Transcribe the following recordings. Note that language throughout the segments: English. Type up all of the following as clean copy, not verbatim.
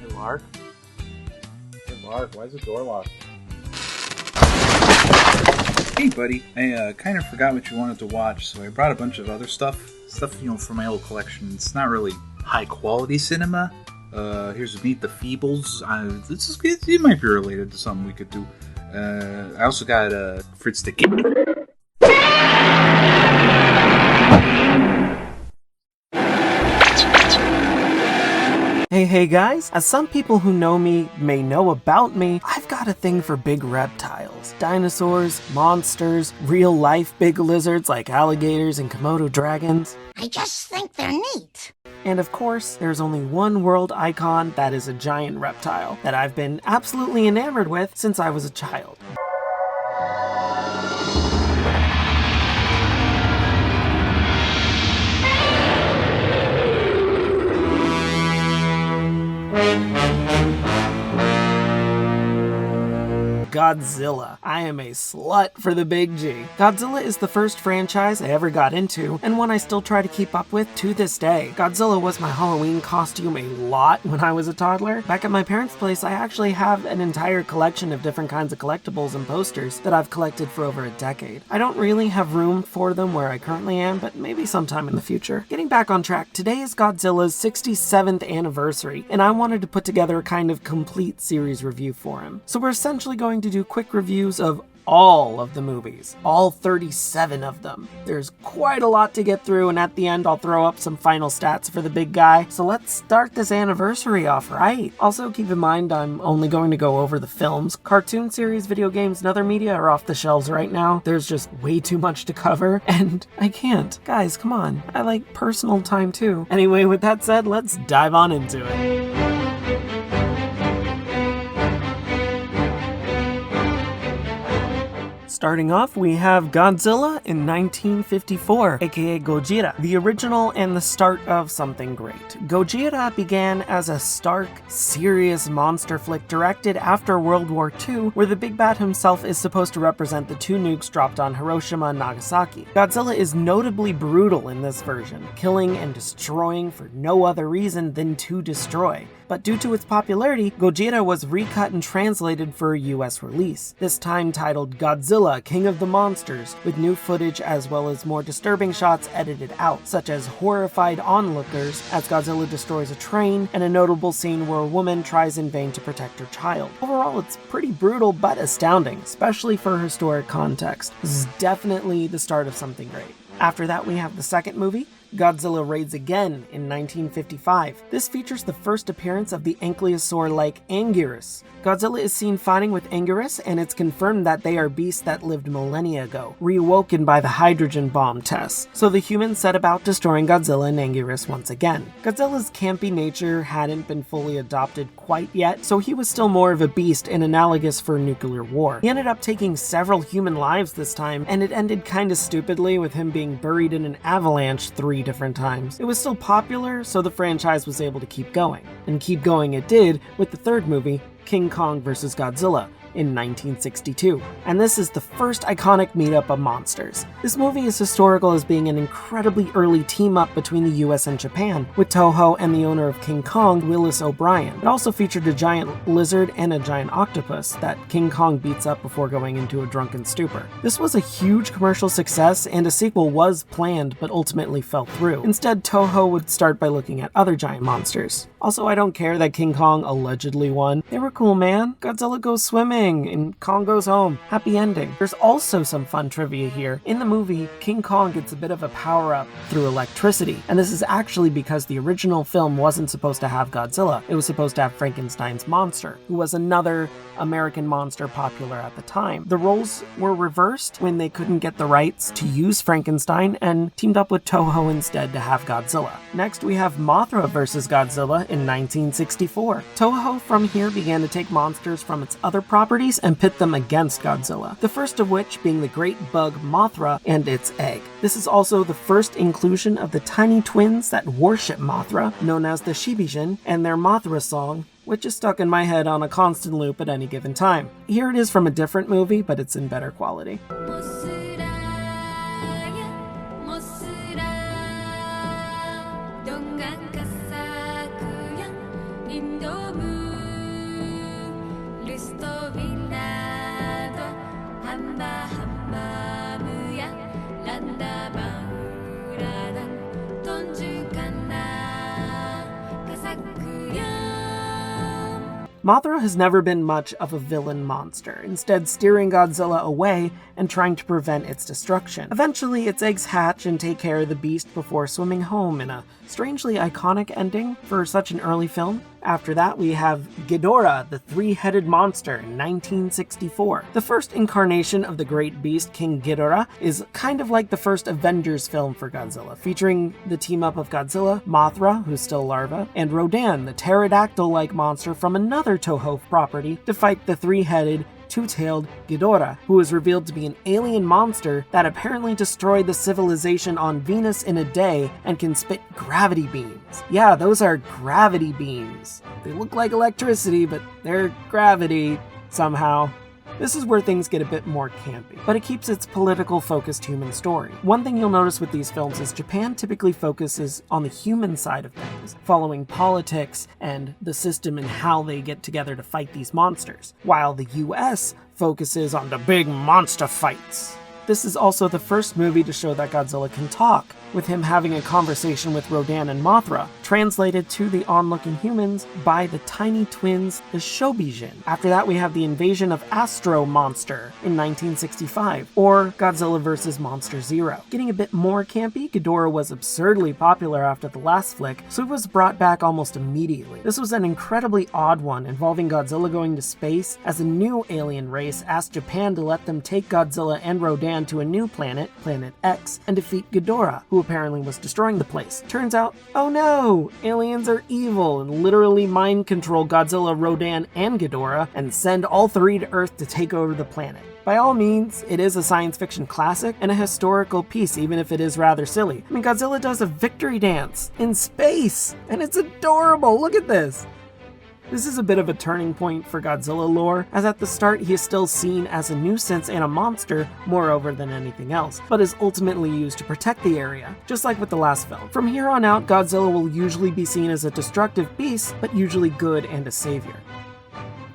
Hey, Lark? Hey, Lark, why is the door locked? Hey, buddy. I kind of forgot what you wanted to watch, so I brought a bunch of other stuff, from my old collection. It's not really high-quality cinema. Here's Meet the Feebles. It might be related to something we could do. I also got Fritz the Kid. Hey guys, as some people who know me may know about me, I've got a thing for big reptiles. Dinosaurs, monsters, real life big lizards like alligators and Komodo dragons. I just think they're neat. And of course, there's only one world icon that is a giant reptile that I've been absolutely enamored with since I was a child. Godzilla. I am a slut for the big G. Godzilla is the first franchise I ever got into, and one I still try to keep up with to this day. Godzilla was my Halloween costume a lot when I was a toddler. Back at my parents' place, I actually have an entire collection of different kinds of collectibles and posters that I've collected for over a decade. I don't really have room for them where I currently am, but maybe sometime in the future. Getting back on track, today is Godzilla's 67th anniversary, and I wanted to put together a kind of complete series review for him. So we're essentially going to do quick reviews of all of the movies, all 37 of them. There's quite a lot to get through, and at the end I'll throw up some final stats for the big guy. So let's start this anniversary off right. Also keep in mind I'm only going to go over the films. Cartoon series, video games, and other media are off the shelves right now. There's just way too much to cover, and I can't. Guys, come on. I like personal time too. Anyway, with that said, let's dive on into it. Starting off, we have Godzilla in 1954, aka Gojira, the original and the start of something great. Gojira began as a stark, serious monster flick directed after World War II, where the big bad himself is supposed to represent the two nukes dropped on Hiroshima and Nagasaki. Godzilla is notably brutal in this version, killing and destroying for no other reason than to destroy. But due to its popularity, Gojira was recut and translated for a US release, this time titled Godzilla, King of the Monsters, with new footage as well as more disturbing shots edited out, such as horrified onlookers as Godzilla destroys a train, and a notable scene where a woman tries in vain to protect her child. Overall, it's pretty brutal but astounding, especially for historic context. This is definitely the start of something great. After that, we have the second movie, Godzilla Raids Again in 1955. This features the first appearance of the ankylosaur-like Anguirus. Godzilla is seen fighting with Anguirus, and it's confirmed that they are beasts that lived millennia ago, reawoken by the hydrogen bomb tests. So the humans set about destroying Godzilla and Anguirus once again. Godzilla's campy nature hadn't been fully adopted quite yet, so he was still more of a beast and analogous for nuclear war. He ended up taking several human lives this time, and it ended kinda stupidly with him being buried in an avalanche 3 different times. It was still popular, so the franchise was able to keep going. And keep going it did with the third movie, King Kong vs. Godzilla, in 1962. And this is the first iconic meetup of monsters. This movie is historical as being an incredibly early team-up between the US and Japan, with Toho and the owner of King Kong, Willis O'Brien. It also featured a giant lizard and a giant octopus that King Kong beats up before going into a drunken stupor. This was a huge commercial success, and a sequel was planned but ultimately fell through. Instead, Toho would start by looking at other giant monsters. Also, I don't care that King Kong allegedly won. They were cool, man. Godzilla goes swimming, and Kong goes home. Happy ending. There's also some fun trivia here. In the movie, King Kong gets a bit of a power-up through electricity, and this is actually because the original film wasn't supposed to have Godzilla. It was supposed to have Frankenstein's monster, who was another American monster popular at the time. The roles were reversed when they couldn't get the rights to use Frankenstein and teamed up with Toho instead to have Godzilla. Next, we have Mothra vs. Godzilla in 1964. Toho from here began to take monsters from its other properties and pit them against Godzilla, the first of which being the great bug Mothra and its egg. This is also the first inclusion of the tiny twins that worship Mothra, known as the Shibijin, and their Mothra song, which is stuck in my head on a constant loop at any given time. Here it is from a different movie, but it's in better quality. 飛ぶルストビナードハンバハンバムやランダバウラダントンジュカナカサクヤMothra has never been much of a villain monster, instead steering Godzilla away and trying to prevent its destruction. Eventually, its eggs hatch and take care of the beast before swimming home in a strangely iconic ending for such an early film. After that, we have GHIDORA, the three-headed monster, in 1964. The first incarnation of the great beast, King Ghidorah, is kind of like the first Avengers film for Godzilla, featuring the team-up of Godzilla, Mothra, who's still larva, and Rodan, the pterodactyl-like monster from another Toho property, to fight the three-headed, two-tailed GHIDORA, who is revealed to be an alien monster that apparently destroyed the civilization on Venus in a day and can spit gravity beams. Yeah, those are gravity beams. They look like electricity, but they're gravity somehow. This is where things get a bit more campy, but it keeps its political-focused human story. One thing you'll notice with these films is Japan typically focuses on the human side of things, following politics and the system and how they get together to fight these monsters, while the US focuses on the big monster fights. This is also the first movie to show that Godzilla can talk, with him having a conversation with Rodan and Mothra, translated to the onlooking humans by the tiny twins, the Shobijin. After that, we have the invasion of Astro Monster in 1965, or Godzilla vs. Monster Zero. Getting a bit more campy, Ghidorah was absurdly popular after the last flick, so it was brought back almost immediately. This was an incredibly odd one, involving Godzilla going to space as a new alien race asked Japan to let them take Godzilla and Rodan to a new planet, Planet X, and defeat Ghidorah, who apparently was destroying the place. Turns out, oh no! Aliens are evil and literally mind control Godzilla, Rodan, and Ghidorah, and send all three to Earth to take over the planet. By all means, it is a science fiction classic and a historical piece, even if it is rather silly. I mean, Godzilla does a victory dance in space, and it's adorable! Look at this! This is a bit of a turning point for Godzilla lore, as at the start he is still seen as a nuisance and a monster, moreover than anything else, but is ultimately used to protect the area, just like with the last film. From here on out, Godzilla will usually be seen as a destructive beast, but usually good and a savior.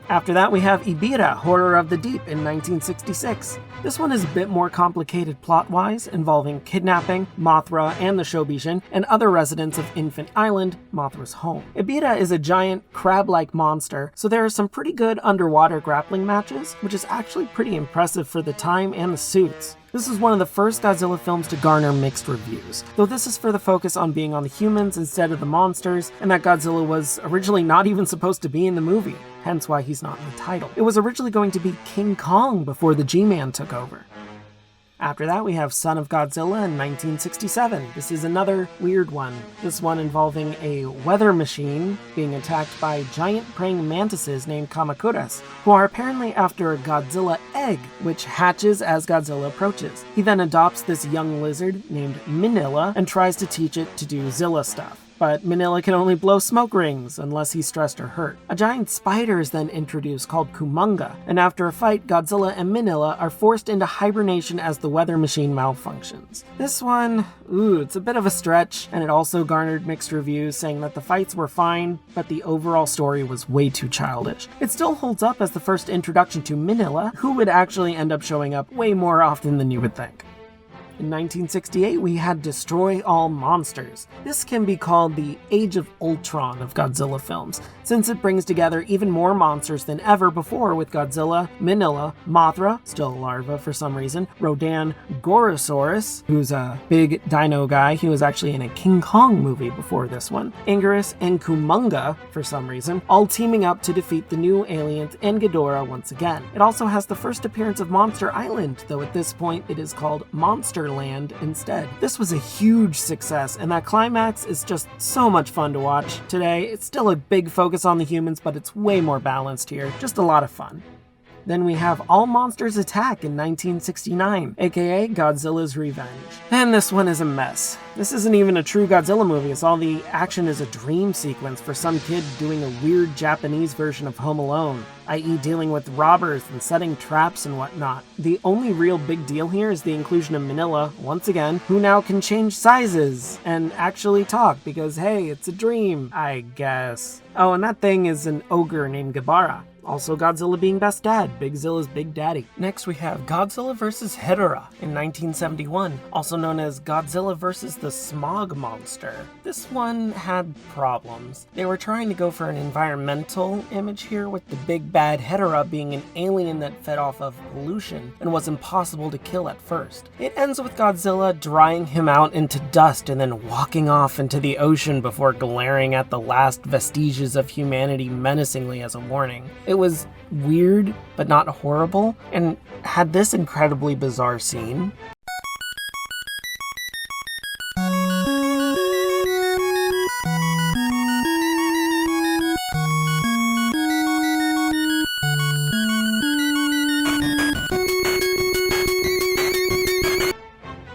After that, we have Ebirah, Horror of the Deep in 1966. This one is a bit more complicated plot-wise, involving kidnapping, Mothra and the Shobijin, and other residents of Infant Island, Mothra's home. Ebirah is a giant, crab-like monster, so there are some pretty good underwater grappling matches, which is actually pretty impressive for the time and the suits. This is one of the first Godzilla films to garner mixed reviews, though this is for the focus on being on the humans instead of the monsters, and that Godzilla was originally not even supposed to be in the movie, hence why he's not in the title. It was originally going to be King Kong before the G-Man took over. After that, we have Son of Godzilla in 1967. This is another weird one. This one involving a weather machine being attacked by giant praying mantises named Kamacuras, who are apparently after a Godzilla egg, which hatches as Godzilla approaches. He then adopts this young lizard named Minilla and tries to teach it to do Zilla stuff. But Minilla can only blow smoke rings unless he's stressed or hurt. A giant spider is then introduced called Kumonga, and after a fight, Godzilla and Minilla are forced into hibernation as the weather machine malfunctions. This one, it's a bit of a stretch, and it also garnered mixed reviews saying that the fights were fine, but the overall story was way too childish. It still holds up as the first introduction to Minilla, who would actually end up showing up way more often than you would think. In 1968, we had Destroy All Monsters. This can be called the Age of Ultron of Godzilla films, since it brings together even more monsters than ever before with Godzilla, Minilla, Mothra, still a larva for some reason, Rodan, Gorosaurus, who's a big dino guy, he was actually in a King Kong movie before this one, Anguirus, and Kumonga, for some reason, all teaming up to defeat the new aliens and Ghidorah once again. It also has the first appearance of Monster Island, though at this point it is called Monster Land instead. This was a huge success, and that climax is just so much fun to watch. Today, it's still a big focus on the humans, but it's way more balanced here. Just a lot of fun. Then we have All Monsters Attack in 1969, aka Godzilla's Revenge. And this one is a mess. This isn't even a true Godzilla movie, as all the action is a dream sequence for some kid doing a weird Japanese version of Home Alone, i.e. dealing with robbers and setting traps and whatnot. The only real big deal here is the inclusion of Manila, once again, who now can change sizes and actually talk because, hey, it's a dream, I guess. Oh, and that thing is an ogre named Gabara. Also Godzilla being best dad, Big Zilla's big daddy. Next we have Godzilla vs. GHIDORA in 1971, also known as Godzilla vs. the Smog Monster. This one had problems. They were trying to go for an environmental image here, with the big bad GHIDORA being an alien that fed off of pollution and was impossible to kill at first. It ends with Godzilla drying him out into dust and then walking off into the ocean before glaring at the last vestiges of humanity menacingly as a warning. It was weird, but not horrible, and had this incredibly bizarre scene.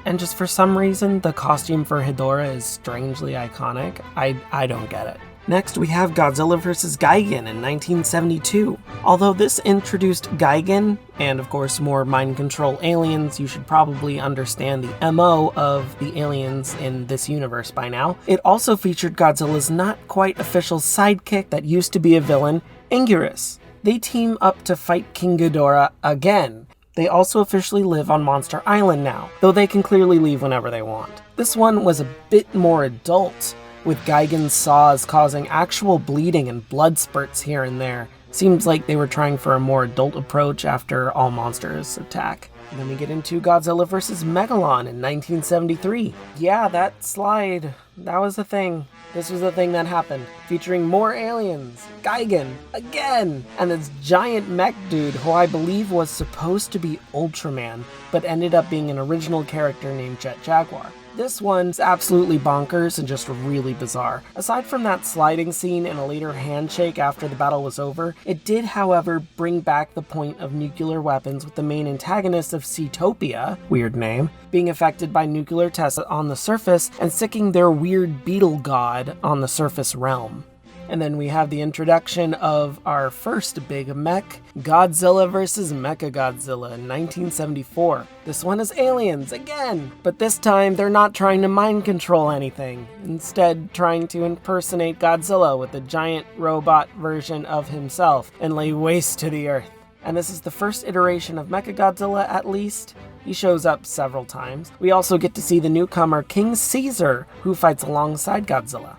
And just for some reason, the costume for GHIDORA is strangely iconic. I don't get it. Next, we have Godzilla vs. GIGAN in 1972. Although this introduced GIGAN, and of course more mind control aliens, you should probably understand the MO of the aliens in this universe by now. It also featured Godzilla's not quite official sidekick that used to be a villain, MEGAGUIRUS. They team up to fight King GHIDORA again. They also officially live on Monster Island now, though they can clearly leave whenever they want. This one was a bit more adult, with GIGAN's saws causing actual bleeding and blood spurts here and there. Seems like they were trying for a more adult approach after All Monsters Attack. And then we get into Godzilla vs. MEGALON in 1973. Yeah, that slide, that was a thing. This was a thing that happened, featuring more aliens, GIGAN, again, and this giant mech dude who I believe was supposed to be Ultraman, but ended up being an original character named Jet Jaguar. This one's absolutely bonkers and just really bizarre. Aside from that sliding scene and a later handshake after the battle was over, it did, however, bring back the point of nuclear weapons, with the main antagonist of Seatopia, weird name, being affected by nuclear tests on the surface and sicking their weird beetle god on the surface realm. And then we have the introduction of our first big mech, Godzilla vs. MECHAGODZILLA in 1974. This one is aliens again, but this time they're not trying to mind control anything, instead trying to impersonate Godzilla with a giant robot version of himself and lay waste to the earth. And this is the first iteration of MECHAGODZILLA, at least. He shows up several times. We also get to see the newcomer King Caesar, who fights alongside Godzilla.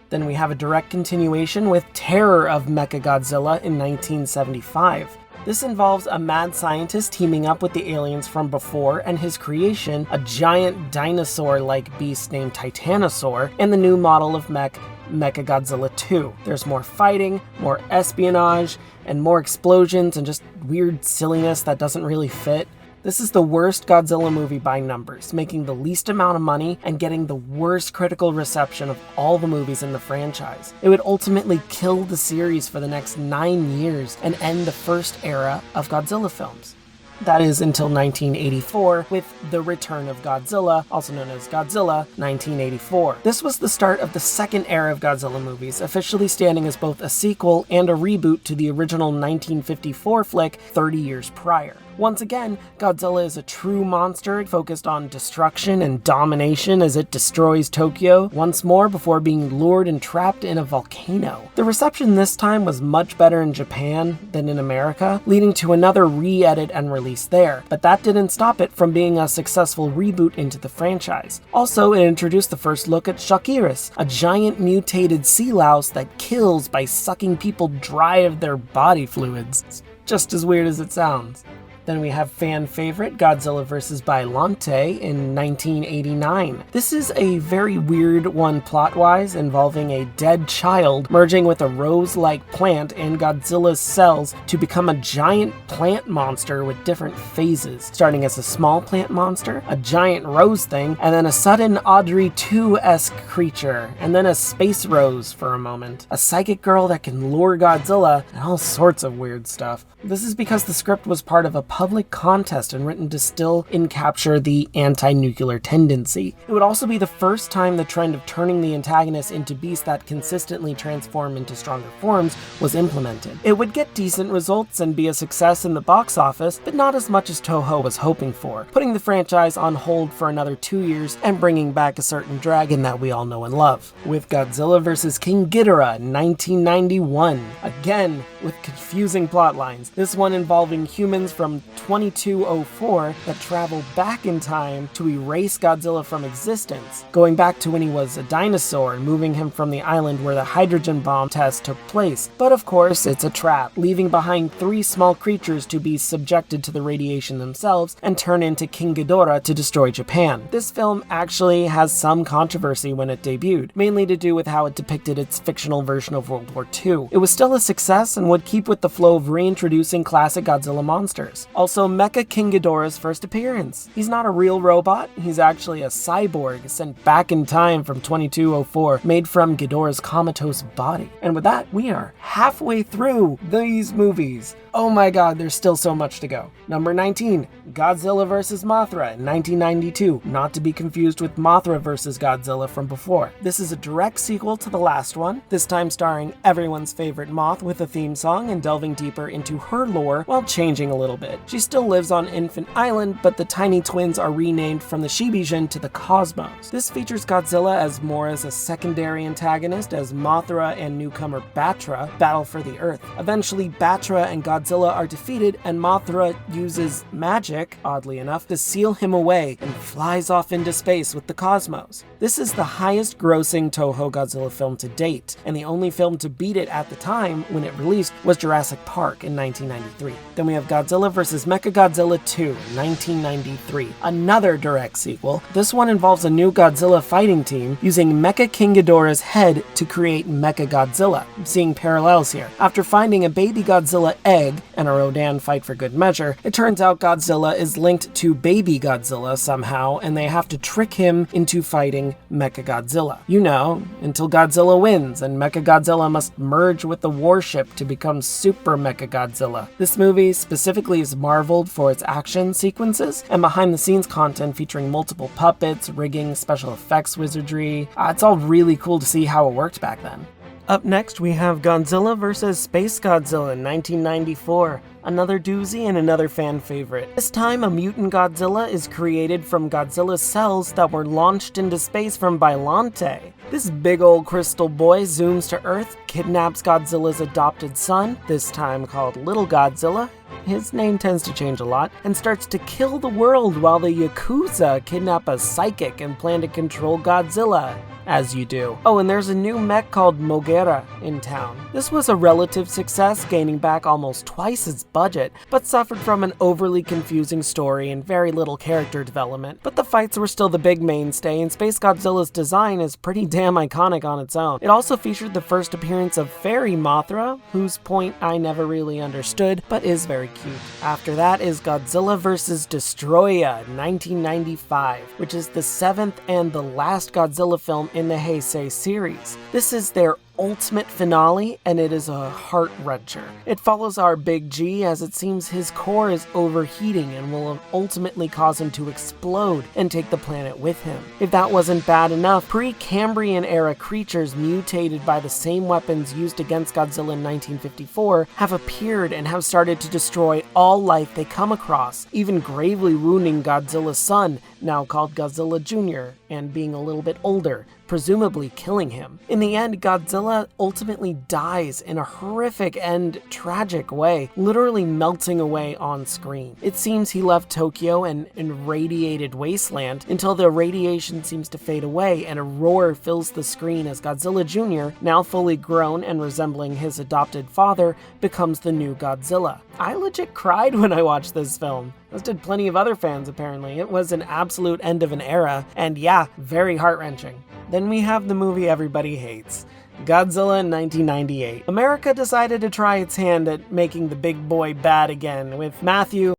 Then we have a direct continuation with Terror of MECHAGODZILLA in 1975. This involves a mad scientist teaming up with the aliens from before and his creation, a giant dinosaur-like beast named Titanosaur, and the new model of mech, MECHAGODZILLA 2. There's more fighting, more espionage, and more explosions and just weird silliness that doesn't really fit. This is the worst Godzilla movie by numbers, making the least amount of money and getting the worst critical reception of all the movies in the franchise. It would ultimately kill the series for the next 9 years and end the first era of Godzilla films. That is until 1984, with The Return of Godzilla, also known as Godzilla 1984. This was the start of the second era of Godzilla movies, officially standing as both a sequel and a reboot to the original 1954 flick 30 years prior. Once again, Godzilla is a true monster focused on destruction and domination as it destroys Tokyo once more before being lured and trapped in a volcano. The reception this time was much better in Japan than in America, leading to another re-edit and release there, but that didn't stop it from being a successful reboot into the franchise. Also, it introduced the first look at Shockirus, a giant mutated sea louse that kills by sucking people dry of their body fluids. It's just as weird as it sounds. Then we have fan favorite Godzilla vs. BIOLLANTE in 1989. This is a very weird one plot-wise, involving a dead child merging with a rose-like plant and Godzilla's cells to become a giant plant monster with different phases, starting as a small plant monster, a giant rose thing, and then a sudden Audrey 2-esque creature, and then a space rose for a moment, a psychic girl that can lure Godzilla, and all sorts of weird stuff. This is because the script was part of a public contest and written to still capture the anti-nuclear tendency. It would also be the first time the trend of turning the antagonist into beasts that consistently transform into stronger forms was implemented. It would get decent results and be a success in the box office, but not as much as Toho was hoping for, putting the franchise on hold for another 2 years and bringing back a certain dragon that we all know and love. With Godzilla vs. King Ghidorah in 1991, again with confusing plotlines, this one involving humans from 2204 that travel back in time to erase Godzilla from existence, going back to when he was a dinosaur and moving him from the island where the hydrogen bomb test took place. But of course, it's a trap, leaving behind 3 small creatures to be subjected to the radiation themselves and turn into King Ghidorah to destroy Japan. This film actually has some controversy when it debuted, mainly to do with how it depicted its fictional version of World War II. It was still a success and would keep with the flow of reintroducing classic Godzilla monsters. Also, Mecha King Ghidorah's first appearance. He's not a real robot, he's actually a cyborg sent back in time from 2204, made from Ghidorah's comatose body. And with that, we are halfway through these movies. Oh my god, there's still so much to go. Number 19, Godzilla vs. Mothra in 1992, not to be confused with Mothra vs. Godzilla from before. This is a direct sequel to the last one, this time starring everyone's favorite Moth with a theme song and delving deeper into her lore while changing a little bit. She still lives on Infant Island, but the tiny twins are renamed from the Shibijin to the Cosmos. This features Godzilla as more as a secondary antagonist as Mothra and newcomer Batra battle for the Earth. Eventually, Batra and Godzilla are defeated, and Mothra uses magic, oddly enough, to seal him away and flies off into space with the Cosmos. This is the highest grossing Toho Godzilla film to date, and the only film to beat it at the time when it released was Jurassic Park in 1993. Then we have Godzilla vs. MECHAGODZILLA 2 in 1993, another direct sequel. This one involves a new Godzilla fighting team using Mecha King Ghidorah's head to create MECHAGODZILLA. I'm seeing parallels here. After finding a baby Godzilla egg and a Rodan fight for good measure, it turns out Godzilla is linked to baby Godzilla somehow, and they have to trick him into fighting MECHAGODZILLA. You know, until Godzilla wins, and MECHAGODZILLA must merge with the warship to become Super MECHAGODZILLA. This movie specifically is marveled for its action sequences and behind-the-scenes content featuring multiple puppets, rigging, special effects wizardry. It's all really cool to see how it worked back then. Up next, we have Godzilla vs. SpaceGodzilla in 1994. Another doozy and another fan favorite. This time, a mutant Godzilla is created from Godzilla's cells that were launched into space from BIOLLANTE. This big old crystal boy zooms to Earth, kidnaps Godzilla's adopted son, this time called Little Godzilla. His name tends to change a lot, and starts to kill the world while the Yakuza kidnap a psychic and plan to control Godzilla. As you do. Oh, and there's a new mech called MOTHRA in town. This was a relative success, gaining back almost twice its budget, but suffered from an overly confusing story and very little character development. But the fights were still the big mainstay, and SpaceGodzilla's design is pretty damn iconic on its own. It also featured the first appearance of Fairy Mothra, whose point I never really understood, but is very cute. After that is Godzilla vs. DESTROYAH 1995, which is the 7th and the last Godzilla film in the Heisei series. This is their ultimate finale, and it is a heart-wrencher. It follows our Big G as it seems his core is overheating and will ultimately cause him to explode and take the planet with him. If that wasn't bad enough, pre-Cambrian era creatures mutated by the same weapons used against Godzilla in 1954 have appeared and have started to destroy all life they come across, even gravely wounding Godzilla's son, now called Godzilla Jr., and being a little bit older, presumably killing him. In the end, Godzilla ultimately dies in a horrific and tragic way, literally melting away on screen. It seems he left Tokyo an irradiated wasteland until the radiation seems to fade away and a roar fills the screen as Godzilla Jr., now fully grown and resembling his adopted father, becomes the new Godzilla. I legit cried when I watched this film. As did plenty of other fans apparently. It was an absolute end of an era, and yeah, very heart-wrenching. Then we have the movie everybody hates, Godzilla in 1998. America decided to try its hand at making the big boy bad again, with Matthew...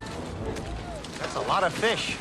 That's a lot of fish.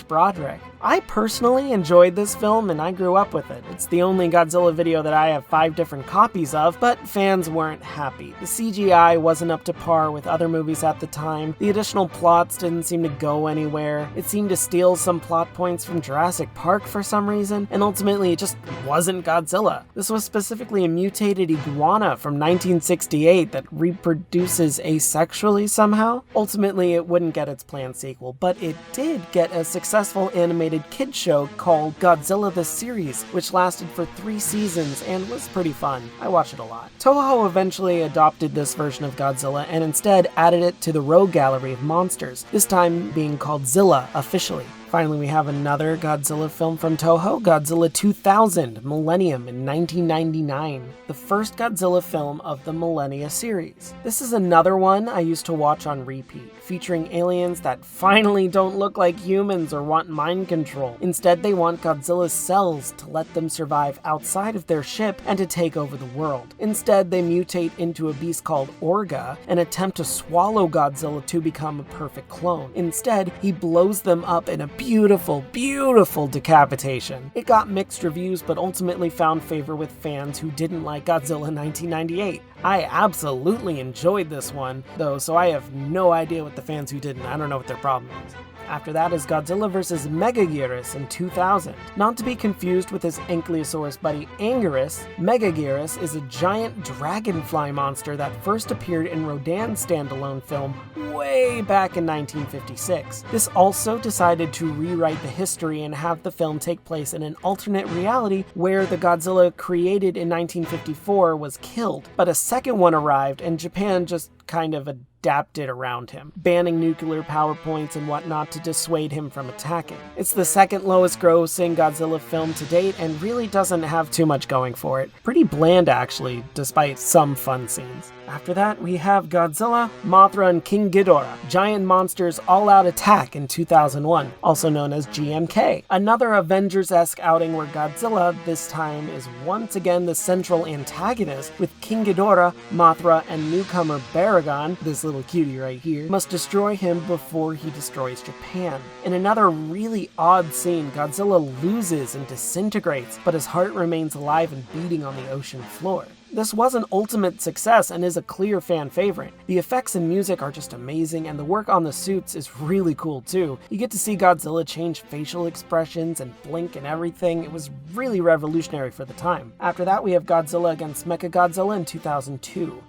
Broderick. I personally enjoyed this film and I grew up with it. It's the only Godzilla video that I have 5 different copies of, but fans weren't happy. The CGI wasn't up to par with other movies at the time, the additional plots didn't seem to go anywhere, it seemed to steal some plot points from Jurassic Park for some reason, and ultimately it just wasn't Godzilla. This was specifically a mutated iguana from 1968 that reproduces asexually somehow. Ultimately it wouldn't get its planned sequel, but it did get a successful animated kids show called Godzilla the Series, which lasted for 3 seasons and was pretty fun. I watched it a lot. Toho eventually adopted this version of Godzilla and instead added it to the Rogue Gallery of monsters, this time being called Zilla officially. Finally, we have another Godzilla film from Toho, Godzilla 2000, Millennium in 1999, the first Godzilla film of the Millennia series. This is another one I used to watch on repeat, featuring aliens that finally don't look like humans or want mind control. Instead, they want Godzilla's cells to let them survive outside of their ship and to take over the world. Instead, they mutate into a beast called Orga and attempt to swallow Godzilla to become a perfect clone. Instead, he blows them up in a beautiful, beautiful decapitation. It got mixed reviews, but ultimately found favor with fans who didn't like Godzilla 1998. I absolutely enjoyed this one, though, so I have no idea what the fans who didn't. I don't know what their problem is. After that is Godzilla vs. MEGAGUIRUS in 2000. Not to be confused with his Ankylosaurus buddy Anguirus, MEGAGUIRUS is a giant dragonfly monster that first appeared in Rodan's standalone film way back in 1956. This also decided to rewrite the history and have the film take place in an alternate reality where the Godzilla created in 1954 was killed, but a second one arrived and Japan just kind of adapted around him, banning nuclear power points and whatnot to dissuade him from attacking. It's the second lowest grossing Godzilla film to date and really doesn't have too much going for it. Pretty bland actually, despite some fun scenes. After that, we have Godzilla, Mothra, and King Ghidorah, Giant Monsters All-Out Attack in 2001, also known as GMK. Another Avengers-esque outing where Godzilla, this time, is once again the central antagonist, with King Ghidorah, Mothra, and newcomer Baragon, this little cutie right here, must destroy him before he destroys Japan. In another really odd scene, Godzilla loses and disintegrates, but his heart remains alive and beating on the ocean floor. This was an ultimate success and is a clear fan favorite. The effects and music are just amazing, and the work on the suits is really cool too. You get to see Godzilla change facial expressions and blink and everything. It was really revolutionary for the time. After that, we have Godzilla against Mechagodzilla in 2002.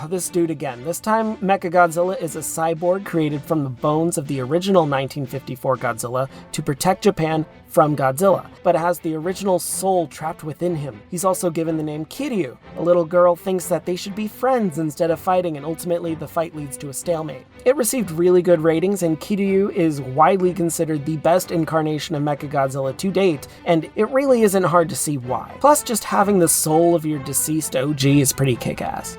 This dude again. This time, Mechagodzilla is a cyborg created from the bones of the original 1954 Godzilla to protect Japan from Godzilla, but has the original soul trapped within him. He's also given the name Kiryu. A little girl thinks that they should be friends instead of fighting, and ultimately the fight leads to a stalemate. It received really good ratings, and Kiryu is widely considered the best incarnation of Mechagodzilla to date, and it really isn't hard to see why. Plus, just having the soul of your deceased OG is pretty kick-ass.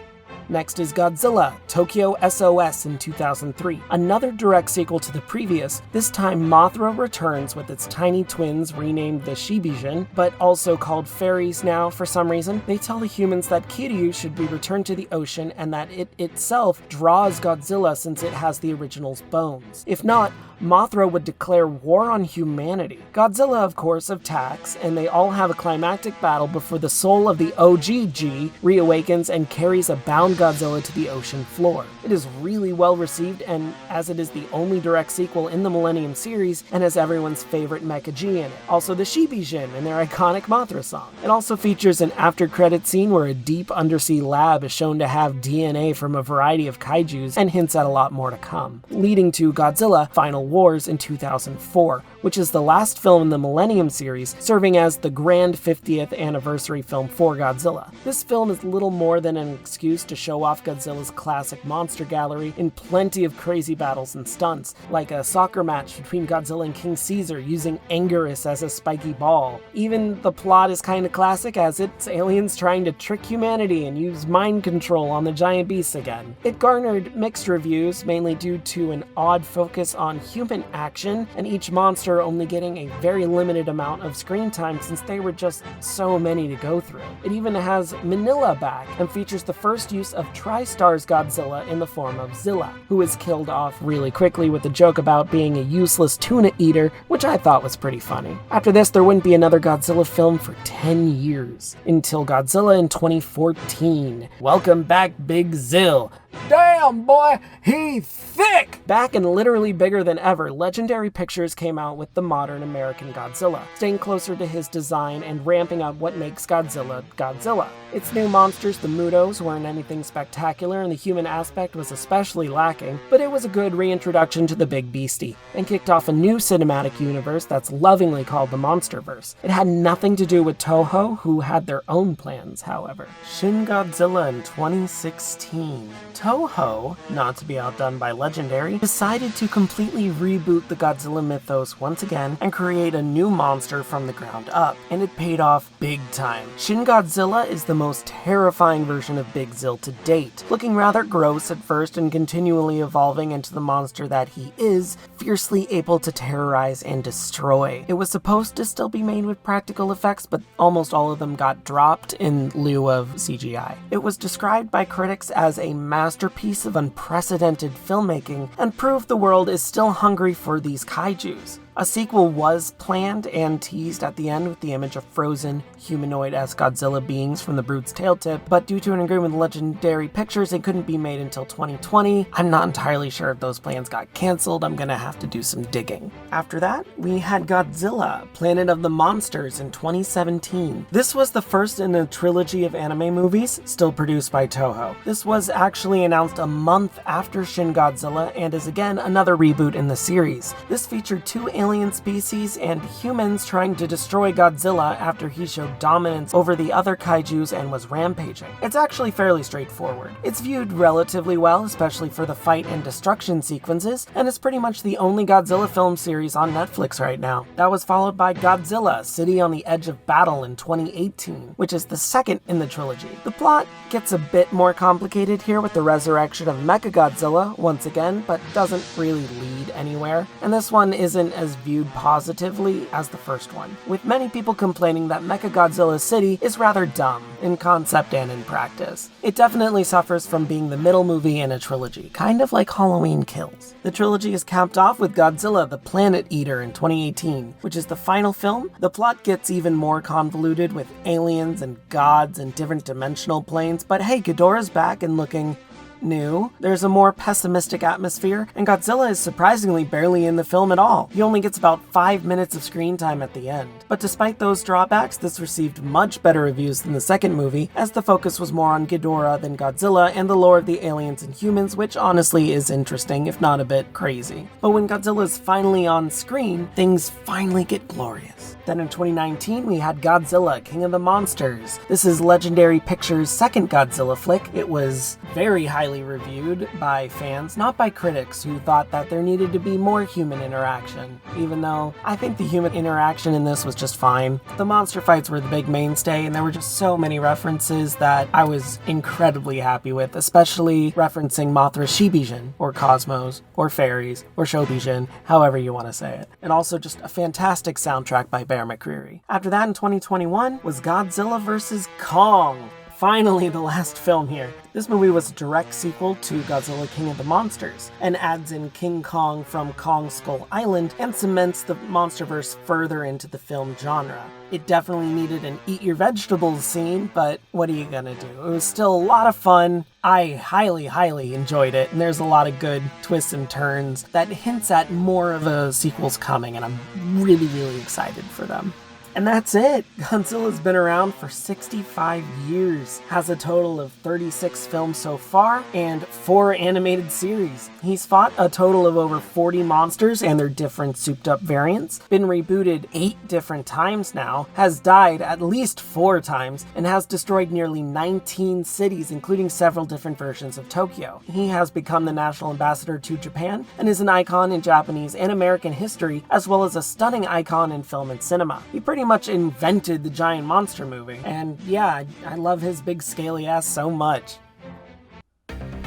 Next is Godzilla, Tokyo S.O.S. in 2003, another direct sequel to the previous. This time Mothra returns with its tiny twins renamed the Shibijin, but also called fairies now for some reason. They tell the humans that Kiryu should be returned to the ocean and that it itself draws Godzilla since it has the original's bones. If not, Mothra would declare war on humanity. Godzilla, of course, attacks, and they all have a climactic battle before the soul of the OG reawakens and carries a bound Godzilla to the ocean floor. It is really well received, and as it is the only direct sequel in the Millennium series, and has everyone's favorite Mecha G in it. Also the Shibijin and their iconic Mothra song. It also features an after-credit scene where a deep undersea lab is shown to have DNA from a variety of kaijus, and hints at a lot more to come, leading to Godzilla Final Wars in 2004, which is the last film in the Millennium series, serving as the grand 50th anniversary film for Godzilla. This film is little more than an excuse to show off Godzilla's classic monster gallery in plenty of crazy battles and stunts, like a soccer match between Godzilla and King Caesar using Anguirus as a spiky ball. Even the plot is kinda classic, as it's aliens trying to trick humanity and use mind control on the giant beasts again. It garnered mixed reviews, mainly due to an odd focus on human action, and each monster only getting a very limited amount of screen time since there were just so many to go through. It even has Manila back, and features the first use of TriStar's Godzilla in the form of Zilla, who is killed off really quickly with a joke about being a useless tuna eater, which I thought was pretty funny. After this, there wouldn't be another Godzilla film for 10 years, until Godzilla in 2014. Welcome back, Big Zill. Damn, boy, he thick! Back and literally bigger than ever, Legendary Pictures came out with the modern American Godzilla, staying closer to his design and ramping up what makes Godzilla Godzilla. Its new monsters, the Mutos, weren't anything spectacular, and the human aspect was especially lacking, but it was a good reintroduction to the big beastie, and kicked off a new cinematic universe that's lovingly called the Monsterverse. It had nothing to do with Toho, who had their own plans, however. Shin Godzilla in 2016. Toho, not to be outdone by Legendary, decided to completely reboot the Godzilla mythos once again and create a new monster from the ground up, and it paid off big time. Shin Godzilla is the most terrifying version of Big Zill to date, looking rather gross at first and continually evolving into the monster that he is, fiercely able to terrorize and destroy. It was supposed to still be made with practical effects, but almost all of them got dropped in lieu of CGI. It was described by critics as a masterpiece of unprecedented filmmaking and proved the world is still hungry for these kaijus. A sequel was planned and teased at the end with the image of frozen, humanoid-esque Godzilla beings from the Brute's tail tip, but due to an agreement with Legendary Pictures, it couldn't be made until 2020. I'm not entirely sure if those plans got cancelled. I'm gonna have to do some digging. After that, we had Godzilla, Planet of the Monsters in 2017. This was the first in a trilogy of anime movies, still produced by Toho. This was actually announced a month after Shin Godzilla and is again another reboot in the series. This featured two alien species and humans trying to destroy Godzilla after he showed dominance over the other kaijus and was rampaging. It's actually fairly straightforward. It's viewed relatively well, especially for the fight and destruction sequences, and it's pretty much the only Godzilla film series on Netflix right now. That was followed by Godzilla, City on the Edge of Battle in 2018, which is the second in the trilogy. The plot gets a bit more complicated here with the resurrection of MECHAGODZILLA once again, but doesn't really lead anywhere, and this one isn't as viewed positively as the first one, with many people complaining that MECHAGODZILLA City is rather dumb in concept and in practice. It definitely suffers from being the middle movie in a trilogy, kind of like Halloween Kills. The trilogy is capped off with Godzilla the Planet Eater in 2018, which is the final film. The plot gets even more convoluted with aliens and gods and different dimensional planes, but hey, Ghidorah's back and looking new. There's a more pessimistic atmosphere, and Godzilla is surprisingly barely in the film at all. He only gets about 5 minutes of screen time at the end. But despite those drawbacks, this received much better reviews than the second movie, as the focus was more on Ghidorah than Godzilla and the lore of the aliens and humans, which honestly is interesting, if not a bit crazy. But when Godzilla is finally on screen, things finally get glorious. Then in 2019, we had Godzilla, King of the Monsters. This is Legendary Pictures' second Godzilla flick. It was very highly reviewed by fans, not by critics, who thought that there needed to be more human interaction, even though I think the human interaction in this was just fine. The monster fights were the big mainstay, and there were just so many references that I was incredibly happy with, especially referencing Mothra Shibijin, or Cosmos, or Fairies, or Shobijin, however you want to say it. And also just a fantastic soundtrack by Bear McCreary. After that, in 2021, was Godzilla vs. Kong. Finally, the last film here. This movie was a direct sequel to Godzilla King of the Monsters, and adds in King Kong from Kong Skull Island and cements the Monsterverse further into the film genre. It definitely needed an eat your vegetables scene, but what are you gonna do? It was still a lot of fun. I highly enjoyed it, and there's a lot of good twists and turns that hints at more of a sequels coming, and I'm really excited for them. And that's it! Godzilla's been around for 65 years, has a total of 36 films so far, and 4 animated series. He's fought a total of over 40 monsters and their different souped up variants, been rebooted 8 different times now, has died at least 4 times, and has destroyed nearly 19 cities, including several different versions of Tokyo. He has become the national ambassador to Japan, and is an icon in Japanese and American history, as well as a stunning icon in film and cinema. He pretty much invented the giant monster movie, and yeah, I love his big scaly ass so much.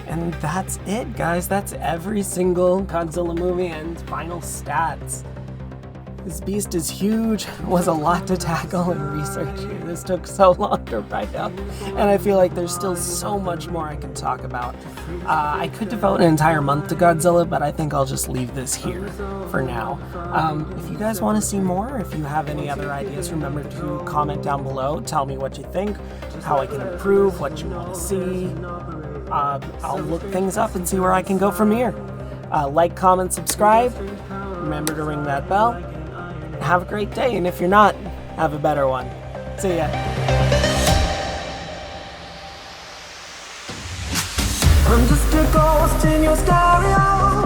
And that's it, guys. That's every single Godzilla movie and final stats. This beast is huge, was a lot to tackle and research here. This took so long to write up, and I feel like there's still so much more I can talk about. I could devote an entire month to Godzilla, but I think I'll just leave this here for now. If you guys want to see more, if you have any other ideas, remember to comment down below. Tell me what you think, how I can improve, what you want to see. I'll look things up and see where I can go from here. Like, comment, subscribe. Remember to ring that bell. Have a great day, and if you're not, have a better one. See ya. I'm just a ghost in your stereo,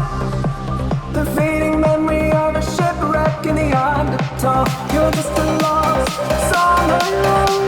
the fading memory of a shipwreck in the undertow. You're just a lost song alone.